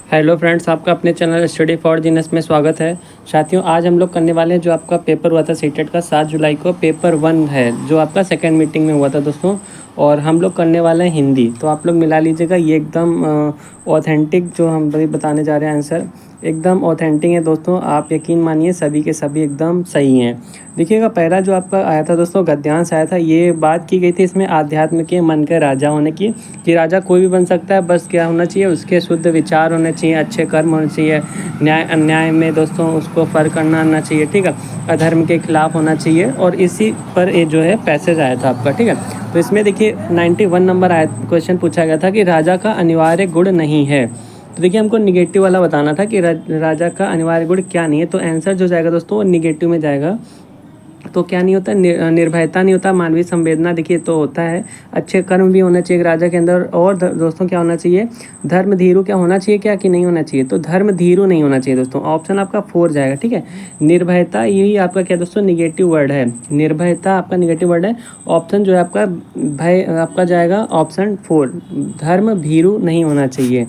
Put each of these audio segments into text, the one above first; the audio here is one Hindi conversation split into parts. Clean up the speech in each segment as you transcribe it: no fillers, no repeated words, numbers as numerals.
हेलो फ्रेंड्स, आपका अपने चैनल स्टडी फॉर जीनियस में स्वागत है। साथियों, आज हम लोग करने वाले हैं जो आपका पेपर हुआ था सीटेट का 7 जुलाई को, पेपर 1 है जो आपका सेकंड मीटिंग में हुआ था दोस्तों। और हम लोग करने वाले हैं हिंदी, तो आप लोग मिला लीजिएगा। ये एकदम ऑथेंटिक जो हम अभी बताने जा रहे हैं आंसर एकदम ऑथेंटिक है दोस्तों। आप यकीन मानिए सभी के सभी एकदम सही हैं। देखिएगा, पहला जो आपका आया था दोस्तों गद्यांश आया था, ये बात की गई थी इसमें आध्यात्म के मन के राजा होने की, कि राजा कोई भी बन सकता है, बस क्या होना चाहिए, उसके शुद्ध विचार होने चाहिए, अच्छे कर्म होने चाहिए, न्याय अन्याय में दोस्तों उसको फ़र्क करना आना चाहिए, ठीक है, अधर्म के खिलाफ होना चाहिए। और इसी पर ये जो है पैसेज आया था आपका, ठीक है। तो इसमें देखिए 91 नंबर आया, क्वेश्चन पूछा गया था कि राजा का अनिवार्य गुण नहीं है। तो देखिए हमको निगेटिव वाला बताना था कि राजा का अनिवार्य गुण क्या नहीं है। तो आंसर जो जाएगा दोस्तों वो निगेटिव में जाएगा। तो क्या नहीं होता, निर्भयता नहीं होता, मानवीय संवेदना देखिए तो होता है, अच्छे कर्म भी होना चाहिए राजा के अंदर। और दोस्तों क्या होना चाहिए, धर्म धीरू क्या होना चाहिए, क्या कि नहीं होना चाहिए, तो धर्म धीरू नहीं होना चाहिए दोस्तों। ऑप्शन आपका 4 जाएगा, ठीक है। निर्भयता यही आपका क्या दोस्तों निगेटिव वर्ड है, निर्भयता आपका निगेटिव वर्ड है। ऑप्शन जो है आपका भय आपका जाएगा ऑप्शन 4, धर्म भीरू नहीं होना चाहिए।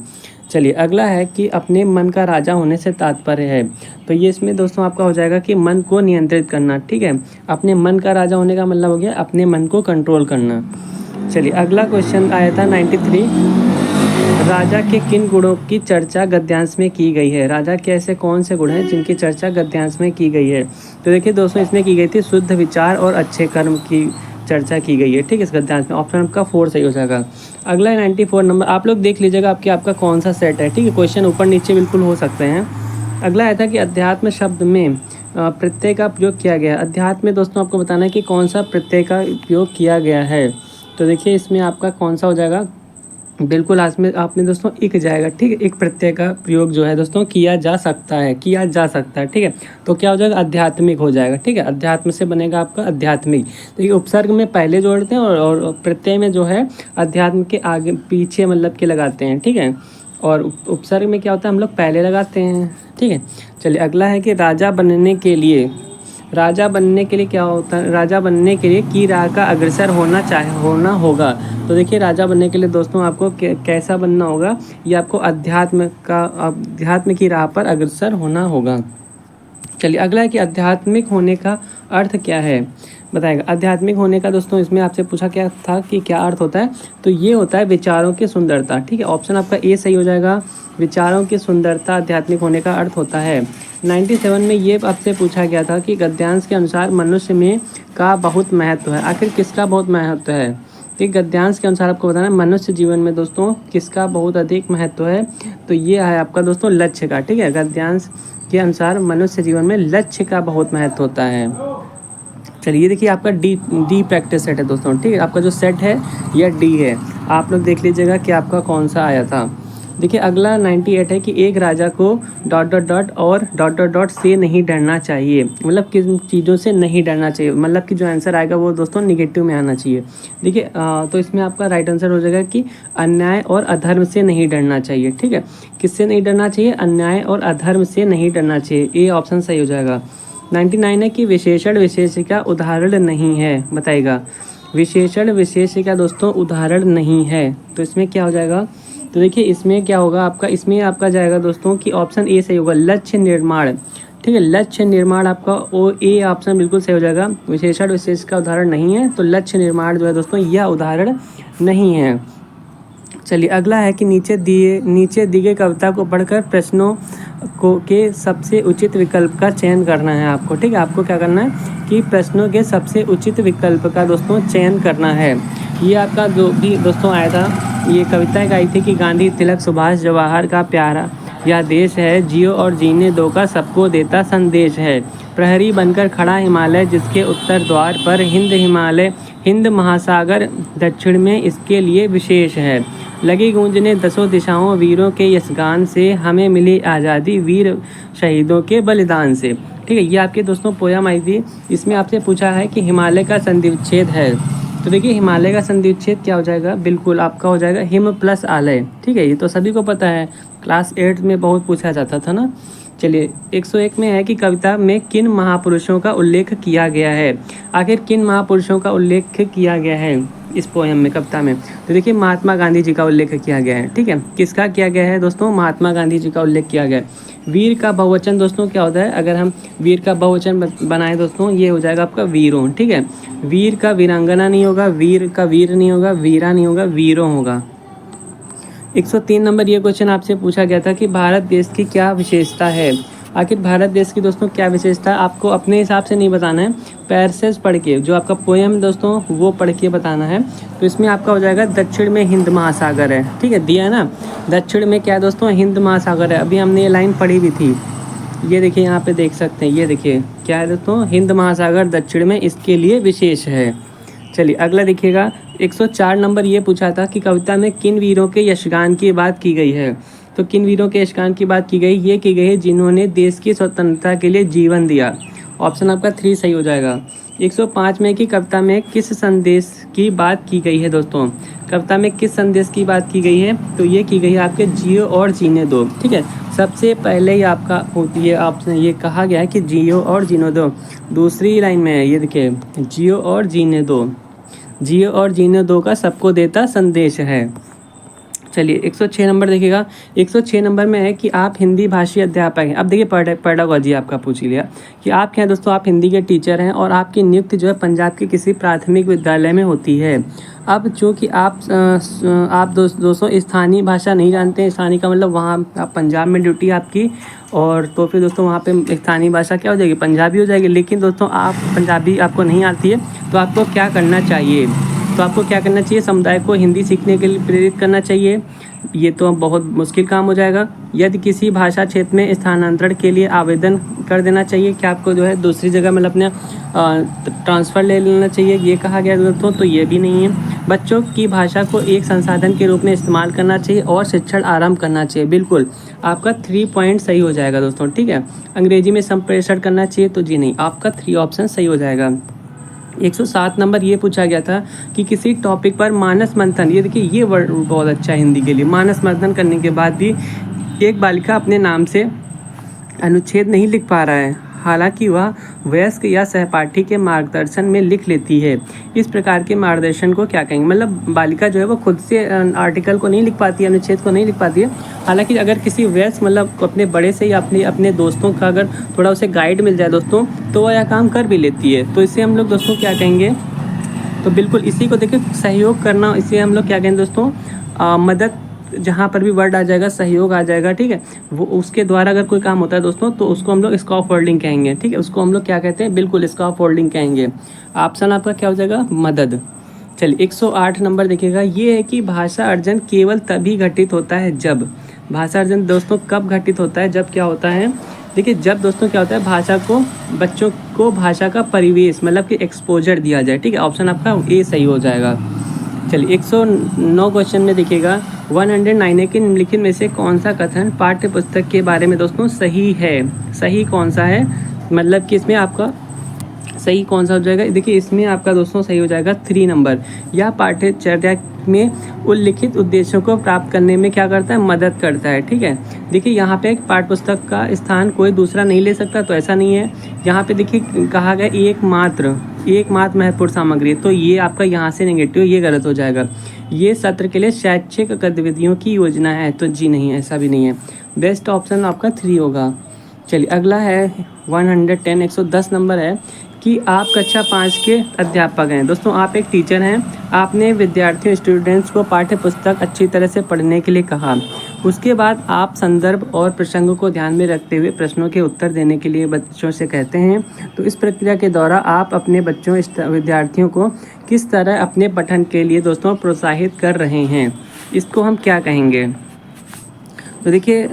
चलिए अगला है कि अपने मन का राजा होने से तात्पर्य है। तो ये इसमें दोस्तों आपका हो जाएगा कि मन को नियंत्रित करना, ठीक है। अपने मन का राजा होने का मतलब हो गया अपने मन को कंट्रोल करना। चलिए अगला क्वेश्चन आया था 93, राजा के किन गुणों की चर्चा गद्यांश में की गई है। राजा के ऐसे कौन से गुण हैं जिनकी चर्चा गद्यांश में की गई है। तो देखिए दोस्तों इसमें की गई थी शुद्ध विचार और अच्छे कर्म की चर्चा की गई है, ठीक है, इस गद्यांश में। ऑप्शन आपका 4 सही हो जाएगा। अगला 94 नंबर, आप लोग देख लीजिएगा आपका कौन सा सेट है, ठीक है। क्वेश्चन ऊपर नीचे बिल्कुल हो सकते हैं। अगला आया था कि अध्यात्म शब्द में प्रत्यय का उपयोग किया गया है। अध्यात्म में दोस्तों आपको बताना है कि कौन सा प्रत्यय का उपयोग किया गया है। तो देखिए इसमें आपका कौन सा हो जाएगा, बिल्कुल आपने दोस्तों एक जाएगा, ठीक है। एक प्रत्यय का प्रयोग जो है दोस्तों किया जा सकता है, किया जा सकता है, ठीक है। तो क्या हो जाएगा, आध्यात्मिक हो जाएगा, ठीक है। अध्यात्म से बनेगा आपका आध्यात्मिक। तो ये उपसर्ग में पहले जोड़ते हैं और प्रत्यय में जो है अध्यात्म के आगे पीछे मतलब के लगाते हैं, ठीक है। और उपसर्ग में क्या होता है, हम लोग पहले लगाते हैं, ठीक है। चलिए अगला है कि राजा बनने के लिए, राजा बनने के लिए क्या होता है, राजा बनने के लिए की राह का अग्रसर होना होगा। तो देखिए राजा बनने के लिए दोस्तों आपको कैसा बनना होगा, ये आपको अध्यात्म की राह पर अग्रसर होना होगा। चलिए अगला है कि आध्यात्मिक होने का अर्थ क्या है, बताएगा। आध्यात्मिक होने का दोस्तों इसमें आपसे पूछा क्या था कि क्या अर्थ होता है, तो ये होता है विचारों की सुंदरता, ठीक है। ऑप्शन आपका ए सही हो जाएगा, विचारों की सुंदरता आध्यात्मिक होने का अर्थ होता है। 97 में ये आपसे पूछा गया था कि गद्यांश के अनुसार मनुष्य में का बहुत महत्व है। आखिर किसका बहुत महत्व है, कि गद्यांश के अनुसार आपको बताना है मनुष्य जीवन में दोस्तों किसका बहुत अधिक महत्व है। तो ये है आपका दोस्तों लक्ष्य का, ठीक है। गद्यांश के अनुसार मनुष्य जीवन में लक्ष्य का बहुत महत्व होता है। चलिए देखिए आपका डी प्रैक्टिस सेट है दोस्तों, ठीक है। आपका जो सेट है यह डी है। आप लोग देख लीजिएगा कि आपका कौन सा आया था। देखिए अगला 98 है कि एक राजा को डॉट से नहीं डरना चाहिए। मतलब किन चीज़ों से नहीं डरना चाहिए, मतलब कि जो आंसर आएगा वो दोस्तों निगेटिव में आना चाहिए। देखिए तो इसमें आपका राइट आंसर हो जाएगा कि अन्याय और अधर्म से नहीं डरना चाहिए, ठीक है। किससे नहीं डरना चाहिए, अन्याय और अधर्म से नहीं डरना चाहिए, ये ऑप्शन सही हो जाएगा। 99 है कि विशेषण विशेषिका उदाहरण नहीं है, बताइएगा। विशेषण विशेषिका दोस्तों उदाहरण नहीं है, तो इसमें क्या हो जाएगा, तो देखिए इसमें क्या होगा आपका, इसमें आपका जाएगा दोस्तों कि ऑप्शन ए सही होगा, लक्ष्य निर्माण, ठीक है। लक्ष्य निर्माण आपका ओ ए ऑप्शन बिल्कुल सही हो जाएगा। विशेषण विशेष का उदाहरण नहीं है, तो लक्ष्य निर्माण जो है दोस्तों यह उदाहरण नहीं है। चलिए अगला है कि नीचे दी गई कविता को पढ़कर प्रश्नों के सबसे उचित विकल्प का चयन करना है आपको, ठीक है। आपको क्या करना है कि प्रश्नों के सबसे उचित विकल्प का दोस्तों चयन करना है। ये आपका जो भी दोस्तों आया था, ये कविता गाई थी कि गांधी तिलक सुभाष जवाहर का प्यारा यह देश है, जियो और जीने दो का सबको देता संदेश है। प्रहरी बनकर खड़ा हिमालय जिसके उत्तर द्वार पर हिंद महासागर दक्षिण में इसके लिए विशेष है। लगी गूंजने दसों दिशाओं वीरों के यश गान से, हमें मिली आज़ादी वीर शहीदों के बलिदान से, ठीक है। ये आपके दोस्तों पोयम आई थी। इसमें आपसे पूछा है कि हिमालय का संधिविच्छेद है। तो देखिए हिमालय का संधिविच्छेद क्या हो जाएगा, बिल्कुल आपका हो जाएगा हिम प्लस आलय, ठीक है। ये तो सभी को पता है, क्लास 8 में बहुत पूछा जाता था ना। चलिए 101 में है कि कविता में किन महापुरुषों का उल्लेख किया गया है। आखिर किन महापुरुषों का उल्लेख किया गया है इस पोएम में, कविता में? तो देखिए महात्मा गांधी जी का उल्लेख किया गया है। ठीक है, किसका किया गया है दोस्तों? महात्मा गांधी जी का उल्लेख किया गया है। वीर का बहुवचन दोस्तों क्या होता है? अगर हम वीर का बहुवचन बनाएं दोस्तों, ये हो जाएगा आपका वीरों। ठीक है, वीर का वीरांगना नहीं होगा, वीर का वीर नहीं होगा, वीरा नहीं होगा, वीरों होगा। 103 नंबर ये क्वेश्चन आपसे पूछा गया था कि भारत देश की क्या विशेषता है। आखिर भारत देश की दोस्तों क्या विशेषता है? आपको अपने हिसाब से नहीं बताना है, पैसेज पढ़ के, जो आपका पोएम दोस्तों वो पढ़ के बताना है। तो इसमें आपका हो जाएगा दक्षिण में हिंद महासागर है। ठीक है, दिया है ना, दक्षिण में क्या है दोस्तों? हिंद महासागर है। अभी हमने ये लाइन पढ़ी भी थी, ये देखिए यहाँ पे देख सकते हैं, ये देखिए क्या है दोस्तों? हिंद महासागर दक्षिण में, इसके लिए विशेष है। चलिए अगला देखिएगा, 104 नंबर ये पूछा था कि कविता में किन वीरों के यशगान की बात की गई है। तो किन वीरों के यशगान की बात की गई? ये की गई है जिन्होंने देश की स्वतंत्रता के लिए जीवन दिया। ऑप्शन आपका 3 सही हो जाएगा। 105 में कि कविता में किस संदेश की बात की गई है दोस्तों? कविता में किस संदेश की बात की गई है? तो ये की गई है आपके जियो और जीने दो। ठीक है, सबसे पहले ही आपका होती है, आपने ये कहा गया है कि जियो और जीने दो। दूसरी लाइन में है, ये देखिए जियो और जीने दो, जियो और जीने दो का सबको देता संदेश है। चलिए 106 नंबर देखिएगा, 106 नंबर में है कि आप हिंदी भाषी अध्यापक हैं। अब देखिए पेडागोजी आपका पूछ लिया कि आप क्या हैं दोस्तों? आप हिंदी के टीचर हैं और आपकी नियुक्ति जो है पंजाब के किसी प्राथमिक विद्यालय में होती है। अब चूँकि आप दोस्तों स्थानीय भाषा नहीं जानते हैं, स्थानीय का मतलब वहाँ आप पंजाब में ड्यूटी आपकी, और तो फिर दोस्तों वहाँ पे स्थानीय भाषा क्या हो जाएगी? पंजाबी हो जाएगी। लेकिन दोस्तों आप पंजाबी आपको नहीं आती है, तो आपको क्या करना चाहिए? तो आपको क्या करना चाहिए? समुदाय को हिंदी सीखने के लिए प्रेरित करना चाहिए। ये तो बहुत मुश्किल काम हो जाएगा। यदि किसी भाषा क्षेत्र में स्थानांतरण के लिए आवेदन कर देना चाहिए कि आपको जो है दूसरी जगह मतलब अपने ट्रांसफ़र ले लेना चाहिए, ये कहा गया दोस्तों। तो ये भी नहीं है। बच्चों की भाषा को एक संसाधन के रूप में इस्तेमाल करना चाहिए और शिक्षण आरंभ करना चाहिए। बिल्कुल आपका 3 पॉइंट सही हो जाएगा दोस्तों। ठीक है, अंग्रेजी में संप्रेषण करना चाहिए, तो जी नहीं, आपका 3 ऑप्शन सही हो जाएगा। 107 नंबर ये पूछा गया था कि किसी टॉपिक पर मानस मंथन, ये देखिए ये वर्ड बहुत अच्छा है हिंदी के लिए। मानस मंथन करने के बाद भी एक बालिका अपने नाम से अनुच्छेद नहीं लिख पा रहा है, हालांकि वह वयस्क या सहपाठी के मार्गदर्शन में लिख लेती है। इस प्रकार के मार्गदर्शन को क्या कहेंगे? मतलब बालिका जो है वो खुद से आर्टिकल को नहीं लिख पाती है, अनुच्छेद को नहीं लिख पाती है। हालांकि अगर किसी वयस्क मतलब अपने बड़े से या अपने दोस्तों का अगर थोड़ा उसे गाइड मिल जाए दोस्तों, तो वह यह काम कर भी लेती है। तो इसे हम लोग दोस्तों क्या कहेंगे? तो बिल्कुल इसी को देखिए सहयोग करना, इसे हम लोग क्या कहेंगे दोस्तों? मदद, जहाँ पर भी वर्ड आ जाएगा सहयोग आ जाएगा। ठीक है, वो उसके द्वारा अगर कोई काम होता है दोस्तों, तो उसको हम लोग स्कॉफ फोल्डिंग कहेंगे। ठीक है, उसको हम लोग क्या कहते हैं? बिल्कुल स्कॉफ फोल्डिंग कहेंगे। ऑप्शन आपका क्या हो जाएगा? मदद। चलिए 108 नंबर देखिएगा, ये है कि भाषा अर्जन केवल तभी घटित होता है जब, भाषा अर्जन दोस्तों कब घटित होता है? जब क्या होता है? देखिए जब दोस्तों क्या होता है, भाषा को, बच्चों को भाषा का परिवेश मतलब कि एक्सपोजर दिया जाए। ठीक है, ऑप्शन आपका ए सही हो जाएगा। चलिए 109 क्वेश्चन में देखिएगा, 109 के निम्नलिखित में से कौन सा कथन पाठ्य पुस्तक के बारे में दोस्तों सही है? सही कौन सा है? मतलब कि इसमें आपका सही कौन सा हो जाएगा? देखिए इसमें आपका दोस्तों सही हो जाएगा 3 नंबर। यह पाठ्यचर्या में उल्लिखित उद्देश्यों को प्राप्त करने में क्या करता है? मदद करता है। ठीक है, देखिए यहाँ पे एक पाठ्य पुस्तक का स्थान कोई दूसरा नहीं ले सकता, तो ऐसा नहीं है। यहाँ पे देखिए कहा गया एकमात्र महत्वपूर्ण सामग्री, तो ये आपका यहाँ से नेगेटिव, ये गलत हो जाएगा। ये सत्र के लिए शैक्षिक गतिविधियों की योजना है, तो जी नहीं, ऐसा भी नहीं है। बेस्ट ऑप्शन आपका 3 होगा। चलिए अगला है 110, 110 नंबर है कि आप कक्षा 5 के अध्यापक हैं। दोस्तों आप एक टीचर हैं, आपने विद्यार्थियों स्टूडेंट्स को पाठ्य पुस्तक अच्छी तरह से पढ़ने के लिए कहा। उसके बाद आप संदर्भ और प्रसंग को ध्यान में रखते हुए प्रश्नों के उत्तर देने के लिए बच्चों से कहते हैं। तो इस प्रक्रिया के दौरान आप अपने विद्यार्थियों को किस तरह अपने पठन के लिए दोस्तों प्रोत्साहित कर रहे हैं? इसको हम क्या कहेंगे? तो देखिए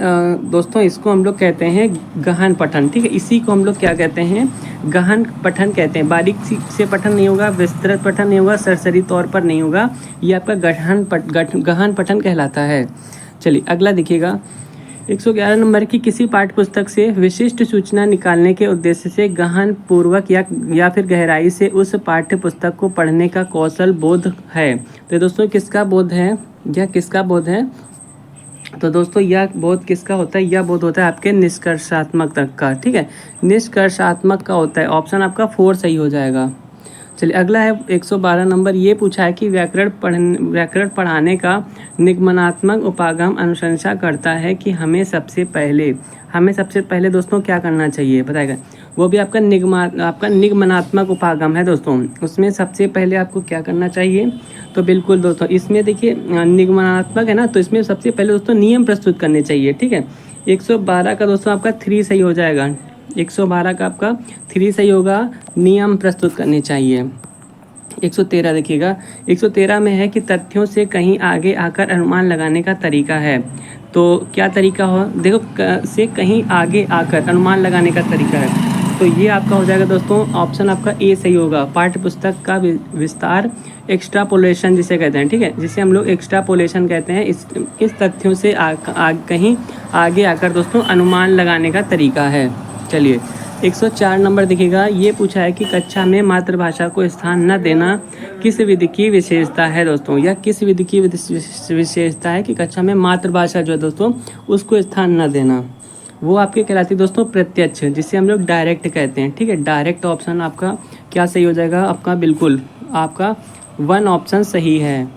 दोस्तों इसको हम लोग कहते हैं गहन पठन। ठीक है, इसी को हम लोग क्या कहते हैं? गहन पठन कहते हैं। बारीक से पठन नहीं होगा, विस्तृत पठन नहीं होगा, सरसरी तौर पर नहीं होगा, ये आपका गहन पठन कहलाता है। चलिए अगला देखिएगा, 111 नंबर की किसी पाठ्य पुस्तक से विशिष्ट सूचना निकालने के उद्देश्य से गहन पूर्वक या फिर गहराई से उस पाठ्य पुस्तक को पढ़ने का कौशल बोध है। तो दोस्तों किसका बोध है? यह किसका बोध है? तो दोस्तों यह बोध किसका होता है? यह बोध होता है आपके निष्कर्षात्मक तक का, ठीक है, निष्कर्षात्मक का होता है। ऑप्शन आपका 4 सही हो जाएगा। चलिए अगला है 112 नंबर। ये पूछा है कि व्याकरण पढ़ाने का निगमनात्मक उपागम अनुशंसा करता है कि हमें सबसे पहले दोस्तों क्या करना चाहिए बताएगा। वो भी आपका निगमनात्मक उपागम है दोस्तों, उसमें सबसे पहले आपको क्या करना चाहिए? तो बिल्कुल दोस्तों इसमें देखिए निगमनात्मक है ना, तो इसमें सबसे पहले दोस्तों नियम प्रस्तुत करने चाहिए, ठीक है। 112 का दोस्तों आपका 3 सही हो जाएगा। 112 का आपका 3 सही होगा, नियम प्रस्तुत करने चाहिए। 113 देखिएगा, 113 में है कि तथ्यों से कहीं आगे आकर अनुमान लगाने का तरीका है। तो क्या तरीका हो? देखो से कहीं आगे आकर अनुमान लगाने का तरीका है, तो ये आपका हो जाएगा दोस्तों, ऑप्शन आपका ए सही होगा। पाठ्य पुस्तक का विस्तार, एक्स्ट्रापोलेशन जिसे कहते हैं, ठीक है, जिसे हम लोग एक्स्ट्रापोलेशन कहते हैं। इस तथ्यों से कहीं आगे आकर दोस्तों अनुमान लगाने का तरीका है। चलिए 104 नंबर दिखेगा। ये पूछा है कि कक्षा में मातृभाषा को स्थान न देना किस विधि की विशेषता है दोस्तों? यह किस विधि की विशेषता है कि कक्षा में मातृभाषा जो है दोस्तों उसको स्थान न देना? वो आपके कहलाती है दोस्तों प्रत्यक्ष, जिसे हम लोग डायरेक्ट कहते हैं, ठीक है। डायरेक्ट ऑप्शन आपका क्या सही हो जाएगा? आपका बिल्कुल आपका 1 ऑप्शन सही है।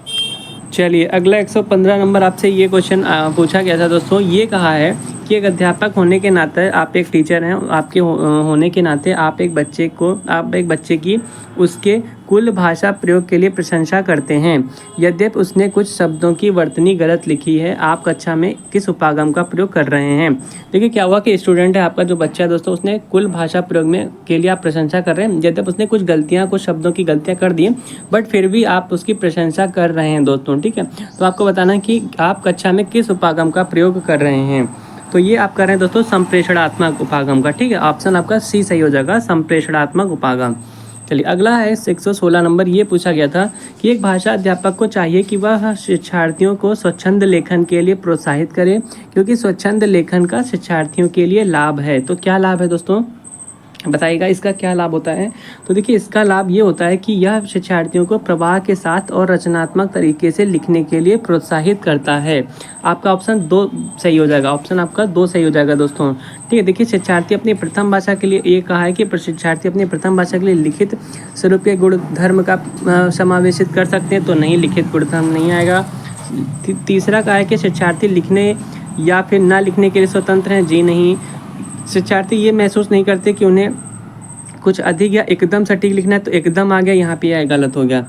चलिए अगला 115 नंबर आपसे ये क्वेश्चन पूछा गया था दोस्तों। ये कहा है कि एक अध्यापक होने के नाते, आप एक टीचर हैं, आपके होने के नाते आप एक बच्चे की उसके कुल भाषा प्रयोग के लिए प्रशंसा करते हैं। यद्यपि उसने कुछ शब्दों की वर्तनी गलत लिखी है, आप कक्षा में किस उपागम का प्रयोग कर रहे हैं? देखिए क्या हुआ कि स्टूडेंट है आपका जो बच्चा है दोस्तों, उसने कुल भाषा प्रयोग में के लिए आप प्रशंसा कर रहे हैं। यद्यपि उसने कुछ शब्दों की गलतियाँ कर दी हैं, बट फिर भी आप उसकी प्रशंसा कर रहे हैं दोस्तों, ठीक है। तो आपको बताना है कि आप कक्षा में किस उपागम का प्रयोग कर रहे हैं। तो ये आप कर रहे हैं दोस्तों संप्रेषणात्मक उपागम का, ठीक है। ऑप्शन आपका सी सही हो जाएगा, संप्रेषणात्मक उपागम। चलिए अगला है 116 नंबर। ये पूछा गया था कि एक भाषा अध्यापक को चाहिए कि वह शिक्षार्थियों को स्वच्छंद लेखन के लिए प्रोत्साहित करे, क्योंकि स्वच्छंद लेखन का शिक्षार्थियों के लिए लाभ है। तो क्या लाभ है दोस्तों बताइएगा, इसका क्या लाभ होता है? तो देखिए इसका लाभ ये होता है कि यह शिक्षार्थियों को प्रवाह के साथ और रचनात्मक तरीके से लिखने के लिए प्रोत्साहित करता है। आपका ऑप्शन 2 सही हो जाएगा, ऑप्शन आपका 2 सही हो जाएगा दोस्तों, ठीक है। देखिए शिक्षार्थी अपनी प्रथम भाषा के लिए, ये कहा है कि शिक्षार्थी अपनी प्रथम भाषा के लिए लिखित स्वरूप के गुण धर्म का समावेशित कर सकते हैं, तो नहीं, लिखित गुण धर्म नहीं आएगा। तीसरा कहा है कि शिक्षार्थी लिखने या फिर ना लिखने के लिए स्वतंत्र हैं, जी नहीं। शिक्षार्थी ये महसूस नहीं करते कि उन्हें कुछ अधिक या एकदम सटीक लिखना है, तो एकदम आ गया, यहाँ पे यह गलत हो गया।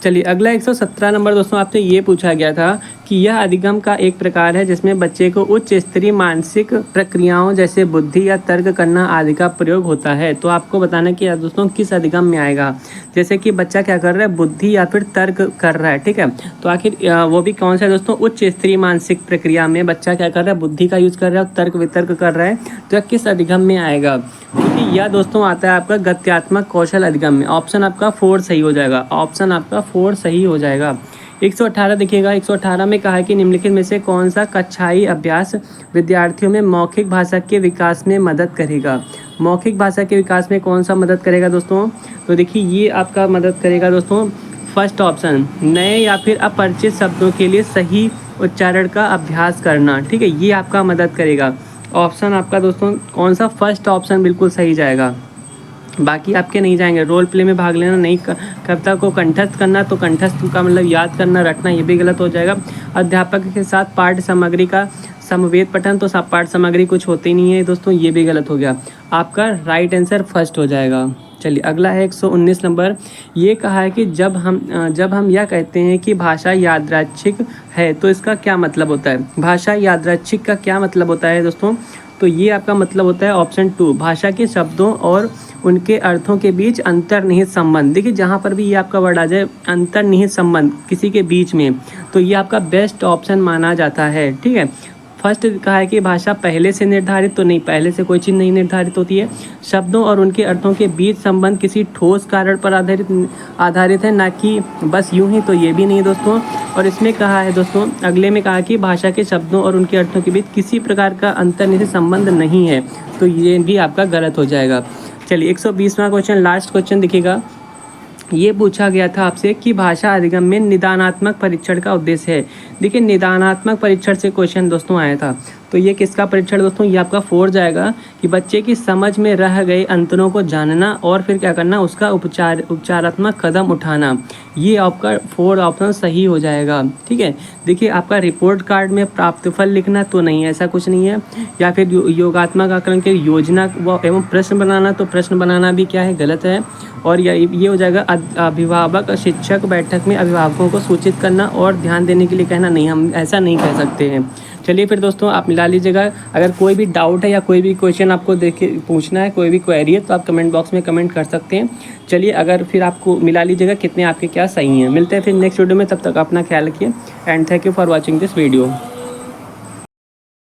चलिए अगला 117 नंबर दोस्तों आपसे ये पूछा गया था कि यह अधिगम का एक प्रकार है जिसमें बच्चे को उच्च स्तरीय मानसिक प्रक्रियाओं जैसे बुद्धि या तर्क करना आदि का प्रयोग होता है। तो आपको बताना कि दोस्तों किस अधिगम में आएगा। जैसे कि बच्चा क्या कर रहा है, बुद्धि या फिर तर्क कर रहा है, ठीक है। तो आखिर वो भी कौन सा है दोस्तों? उच्च स्तरीय मानसिक प्रक्रिया में बच्चा क्या कर रहा है, बुद्धि का यूज़ कर रहा है और तर्क वितर्क कर रहा है, तो किस अधिगम में आएगा? क्योंकि यह दोस्तों आता है आपका गत्यात्मक कौशल अधिगम में। ऑप्शन आपका 4 सही हो जाएगा, ऑप्शन आपका 4 सही हो जाएगा। 118 देखिएगा, 118 में कहा है कि निम्नलिखित में से कौन सा कक्षाई अभ्यास विद्यार्थियों में मौखिक भाषा के विकास में मदद करेगा? मौखिक भाषा के विकास में कौन सा मदद करेगा दोस्तों? तो देखिए ये आपका मदद करेगा दोस्तों फर्स्ट ऑप्शन, नए या फिर अपरिचित शब्दों के लिए सही उच्चारण का अभ्यास करना, ठीक है, ये आपका मदद करेगा। ऑप्शन आपका दोस्तों कौन सा? फर्स्ट ऑप्शन बिल्कुल सही जाएगा, बाकी आपके नहीं जाएंगे। रोल प्ले में भाग लेना, नई कविता को कंठस्थ करना, तो कंठस्थ का मतलब याद करना, रटना, ये भी गलत हो जाएगा। अध्यापक के साथ पाठ्य सामग्री का समवेत पठन, तो पाठ्य सामग्री कुछ होती नहीं है दोस्तों, ये भी गलत हो गया। आपका राइट आंसर फर्स्ट हो जाएगा। चलिए अगला है 119 नंबर। ये कहा है कि जब हम यह कहते हैं कि भाषा यादृच्छिक है, तो इसका क्या मतलब होता है? भाषा यादृच्छिक का क्या मतलब होता है दोस्तों? तो ये आपका मतलब होता है ऑप्शन 2, भाषा के शब्दों और उनके अर्थों के बीच अंतर्निहित संबंध। देखिए जहाँ पर भी ये आपका वर्ड आ जाए अंतर्निहित संबंध किसी के बीच में, तो ये आपका बेस्ट ऑप्शन माना जाता है, ठीक है। फर्स्ट कहा है कि भाषा पहले से निर्धारित, तो नहीं, पहले से कोई चीज़ नहीं निर्धारित होती है। शब्दों और उनके अर्थों के बीच संबंध किसी ठोस कारण पर आधारित है, ना कि बस यूं ही, तो ये भी नहीं दोस्तों। और इसमें कहा है दोस्तों, अगले में कहा कि भाषा के शब्दों और उनके अर्थों के बीच किसी प्रकार का अंतर्निहित संबंध नहीं है, तो ये भी आपका गलत हो जाएगा। चलिए 120वां क्वेश्चन, लास्ट क्वेश्चन दिखेगा। ये पूछा गया था आपसे कि भाषा अधिगम में निदानात्मक परीक्षण का उद्देश्य है। देखिए निदानात्मक परीक्षण से क्वेश्चन दोस्तों आया था। तो ये किसका परीक्षण दोस्तों, ये आपका 4 जाएगा कि बच्चे की समझ में रह गए अंतरों को जानना और फिर क्या करना, उसका उपचारात्मक कदम उठाना। ये आपका 4 ऑप्शन सही हो जाएगा। ठीक है, देखिए आपका रिपोर्ट कार्ड में प्राप्त फल लिखना तो नहीं, ऐसा कुछ नहीं है। या फिर योगात्मक आकलन के योजना एवं प्रश्न बनाना, तो प्रश्न बनाना भी क्या है, गलत है। और ये हो जाएगा अभिभावक शिक्षक बैठक में अभिभावकों को सूचित करना और ध्यान देने के लिए कहना, नहीं हम ऐसा नहीं कह सकते हैं। चलिए फिर दोस्तों आप मिला लीजिएगा। अगर कोई भी डाउट है या कोई भी क्वेश्चन आपको देखिए पूछना है, कोई भी क्वेरी है, तो आप कमेंट बॉक्स में कमेंट कर सकते हैं। चलिए अगर फिर आपको मिला लीजिएगा कितने आपके क्या सही हैं। मिलते हैं फिर नेक्स्ट वीडियो में, तब तक अपना ख्याल रखिए and thank you for watching this video.